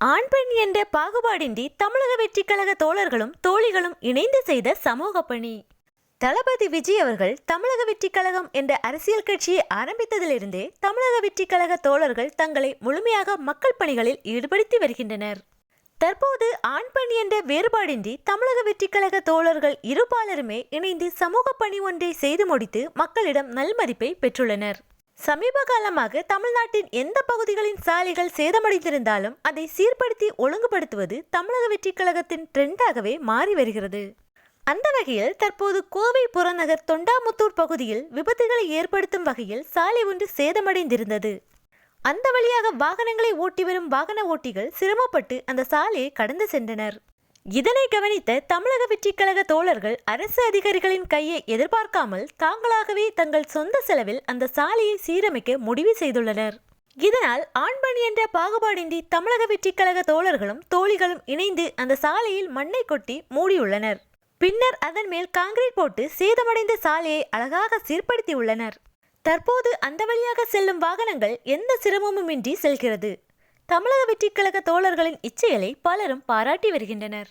ஆண் பெண் என்ற பாகுபாடின்றி தமிழக வெற்றிக் கழக தோழர்களும் தோழிகளும் இணைந்து செய்த சமூக பணி. தளபதி விஜய் அவர்கள் தமிழக வெற்றிக் கழகம் என்ற அரசியல் கட்சியை ஆரம்பித்ததிலிருந்தே தமிழக வெற்றிக் கழக தோழர்கள் தங்களை முழுமையாக மக்கள் பணிகளில் ஈடுபடுத்தி வருகின்றனர். தற்போது ஆண் பெண் என்ற வேறுபாடின்றி தமிழக வெற்றிக் கழக தோழர்கள் இருபாலருமே இணைந்து சமூக பணி ஒன்றை செய்து முடித்து மக்களிடம் நல்மதிப்பை பெற்றுள்ளனர். சமீப காலமாக தமிழ்நாட்டின் எந்த பகுதிகளின் சாலைகள் சேதமடைந்திருந்தாலும் அதை சீர்படுத்தி ஒழுங்குபடுத்துவது தமிழக வெற்றிக் கழகத்தின் ட்ரெண்டாகவே மாறி வருகிறது. அந்த வகையில் தற்போது கோவை புறநகர் தொண்டாமுத்தூர் பகுதியில் விபத்துகளை ஏற்படுத்தும் வகையில் சாலை ஒன்று சேதமடைந்திருந்தது. அந்த வழியாக வாகனங்களை ஓட்டி வரும் வாகன ஓட்டிகள் சிரமப்பட்டு அந்த சாலையை கடந்து சென்றனர். இதனை கவனித்த தமிழக வெற்றிக் கழக தோழர்கள் அரசு அதிகாரிகளின் கையை எதிர்பார்க்காமல் தாங்களாகவே தங்கள் சொந்த செலவில் அந்த சாலையை சீரமைக்க முடிவு செய்துள்ளனர். இதனால் ஆண் பெண் என்ற பாகுபாடின்றி தமிழக வெற்றிக் கழக தோழர்களும் தோழிகளும் இணைந்து அந்த சாலையில் மண்ணை கொட்டி மூடியுள்ளனர். பின்னர் அதன் மேல் காங்கிரீட் போட்டு சேதமடைந்த சாலையை அழகாக சீர்படுத்தியுள்ளனர். தற்போது அந்த வழியாக செல்லும் வாகனங்கள் எந்த சிரமமுமின்றி செல்கிறது. தமிழக வெற்றிக் கழக தோழர்களின் இச்செயலை பலரும் பாராட்டி வருகின்றனர்.